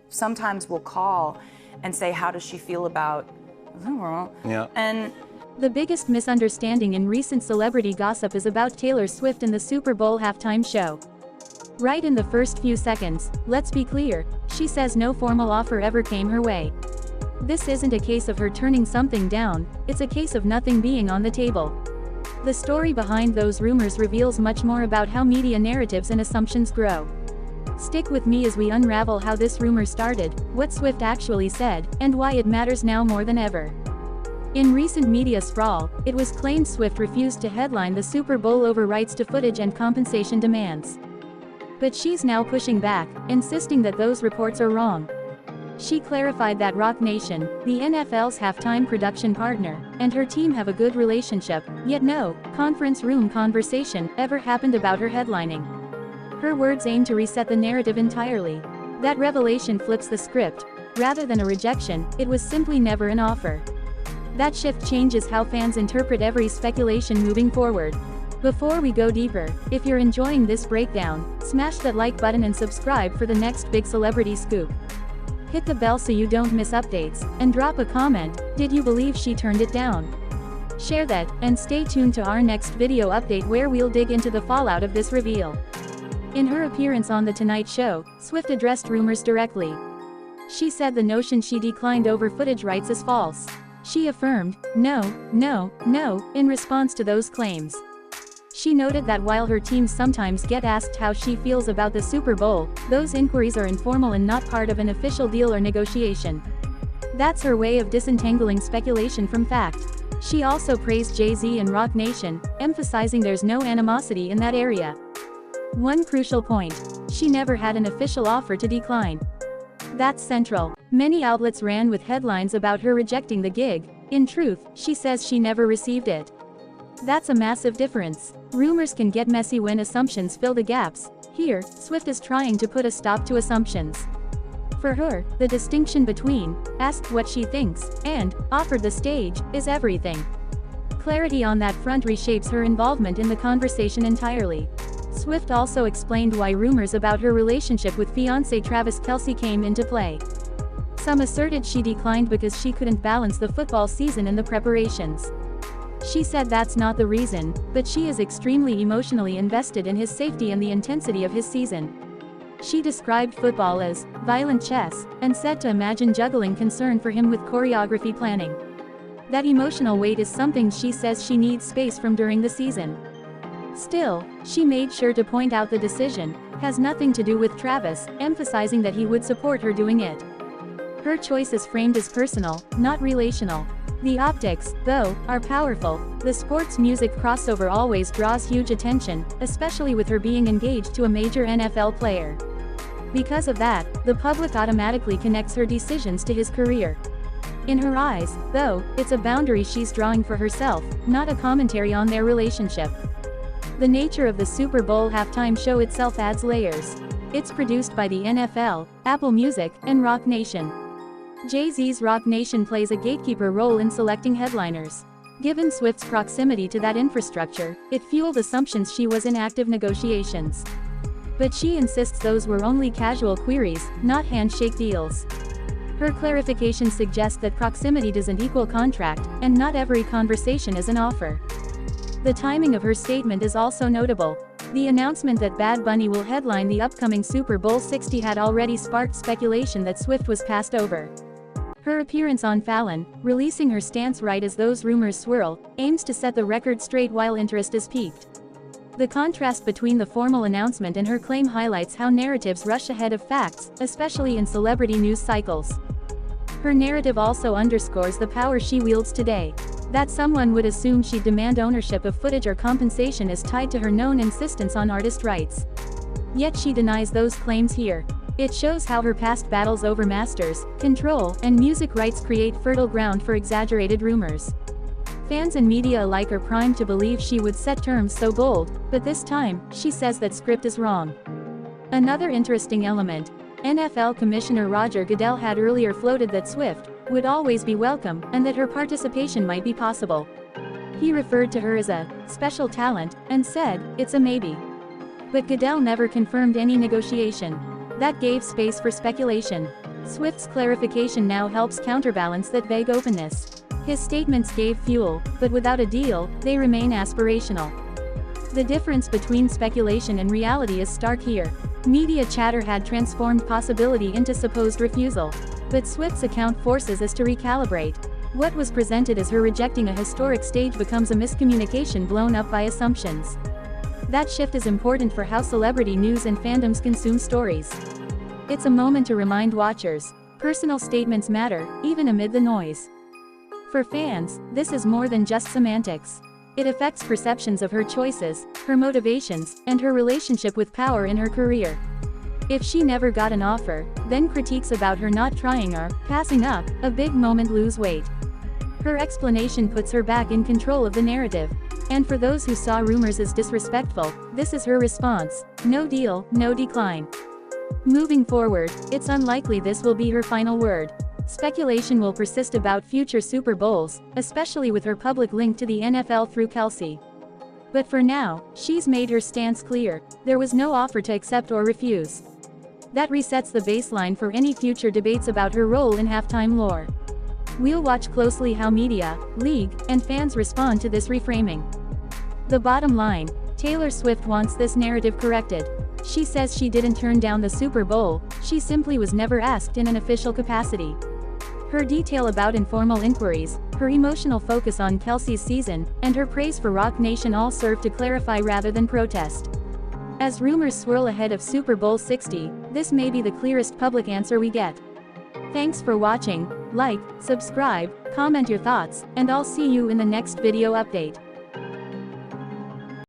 sometimes will call and say, how does she feel about, yeah. and the biggest misunderstanding in recent celebrity gossip is about Taylor Swift and the Super Bowl halftime show. Right in the first few seconds, let's be clear, she says no formal offer ever came her way. This isn't a case of her turning something down, it's a case of nothing being on the table. The story behind those rumors reveals much more about how media narratives and assumptions grow. Stick with me as we unravel how this rumor started, what Swift actually said, and why it matters now more than ever. In recent media sprawl, it was claimed Swift refused to headline the Super Bowl over rights to footage and compensation demands. But she's now pushing back, insisting that those reports are wrong. She clarified that Roc Nation, the NFL's halftime production partner, and her team have a good relationship, yet no conference room conversation ever happened about her headlining. Her words aim to reset the narrative entirely. That revelation flips the script. Rather than a rejection, it was simply never an offer. That shift changes how fans interpret every speculation moving forward. Before we go deeper, if you're enjoying this breakdown, smash that like button and subscribe for the next big celebrity scoop. Hit the bell so you don't miss updates, and drop a comment, did you believe she turned it down? Share that, and stay tuned to our next video update where we'll dig into the fallout of this reveal. In her appearance on The Tonight Show, Swift addressed rumors directly. She said the notion she declined over footage rights is false. She affirmed, no, in response to those claims. She noted that while her teams sometimes get asked how she feels about the Super Bowl, those inquiries are informal and not part of an official deal or negotiation. That's her way of disentangling speculation from fact. She also praised Jay-Z and Roc Nation, emphasizing there's no animosity in that area. One crucial point: she never had an official offer to decline. That's central. Many outlets ran with headlines about her rejecting the gig. In truth, she says she never received it. That's a massive difference. Rumors can get messy when assumptions fill the gaps. Here, Swift is trying to put a stop to assumptions. For her, the distinction between asked what she thinks and offered the stage is everything. Clarity on that front reshapes her involvement in the conversation entirely. Swift also explained why rumors about her relationship with fiancé Travis Kelce came into play. Some asserted she declined because she couldn't balance the football season and the preparations. She said that's not the reason, but she is extremely emotionally invested in his safety and the intensity of his season. She described football as violent chess, and said to imagine juggling concern for him with choreography planning. That emotional weight is something she says she needs space from during the season. Still, she made sure to point out the decision has nothing to do with Travis, emphasizing that he would support her doing it. Her choice is framed as personal, not relational. The optics, though, are powerful. The sports-music crossover always draws huge attention, especially with her being engaged to a major NFL player. Because of that, the public automatically connects her decisions to his career. In her eyes, though, it's a boundary she's drawing for herself, not a commentary on their relationship. The nature of the Super Bowl halftime show itself adds layers. It's produced by the NFL, Apple Music, and Roc Nation. Jay-Z's Roc Nation plays a gatekeeper role in selecting headliners. Given Swift's proximity to that infrastructure, it fueled assumptions she was in active negotiations. But she insists those were only casual queries, not handshake deals. Her clarification suggests that proximity doesn't equal contract, and not every conversation is an offer. The timing of her statement is also notable. The announcement that Bad Bunny will headline the upcoming Super Bowl 60 had already sparked speculation that Swift was passed over. Her appearance on Fallon, releasing her stance right as those rumors swirl, aims to set the record straight while interest is piqued. The contrast between the formal announcement and her claim highlights how narratives rush ahead of facts, especially in celebrity news cycles. Her narrative also underscores the power she wields today. That someone would assume she'd demand ownership of footage or compensation is tied to her known insistence on artist rights. Yet she denies those claims here. It shows how her past battles over masters, control, and music rights create fertile ground for exaggerated rumors. Fans and media alike are primed to believe she would set terms so bold, but this time, she says that script is wrong. Another interesting element: NFL Commissioner Roger Goodell had earlier floated that Swift would always be welcome, and that her participation might be possible. He referred to her as a special talent, and said, it's a maybe. But Goodell never confirmed any negotiation. That gave space for speculation. Swift's clarification now helps counterbalance that vague openness. His statements gave fuel, but without a deal, they remain aspirational. The difference between speculation and reality is stark here. Media chatter had transformed possibility into supposed refusal. But Swift's account forces us to recalibrate. What was presented as her rejecting a historic stage becomes a miscommunication blown up by assumptions. That shift is important for how celebrity news and fandoms consume stories. It's a moment to remind watchers, personal statements matter, even amid the noise. For fans, this is more than just semantics. It affects perceptions of her choices, her motivations, and her relationship with power in her career. If she never got an offer, then critiques about her not trying or passing up a big moment lose weight. Her explanation puts her back in control of the narrative. And for those who saw rumors as disrespectful, this is her response: no deal, no decline. Moving forward, it's unlikely this will be her final word. Speculation will persist about future Super Bowls, especially with her public link to the NFL through Kelce. But for now, she's made her stance clear: there was no offer to accept or refuse. That resets the baseline for any future debates about her role in halftime lore. We'll watch closely how media, league, and fans respond to this reframing. The bottom line: Taylor Swift wants this narrative corrected. She says she didn't turn down the Super Bowl, she simply was never asked in an official capacity. Her detail about informal inquiries, her emotional focus on Kelce's season, and her praise for Roc Nation all serve to clarify rather than protest. As rumors swirl ahead of Super Bowl 60, this may be the clearest public answer we get. Thanks for watching. Like, subscribe, comment your thoughts, and I'll see you in the next video update.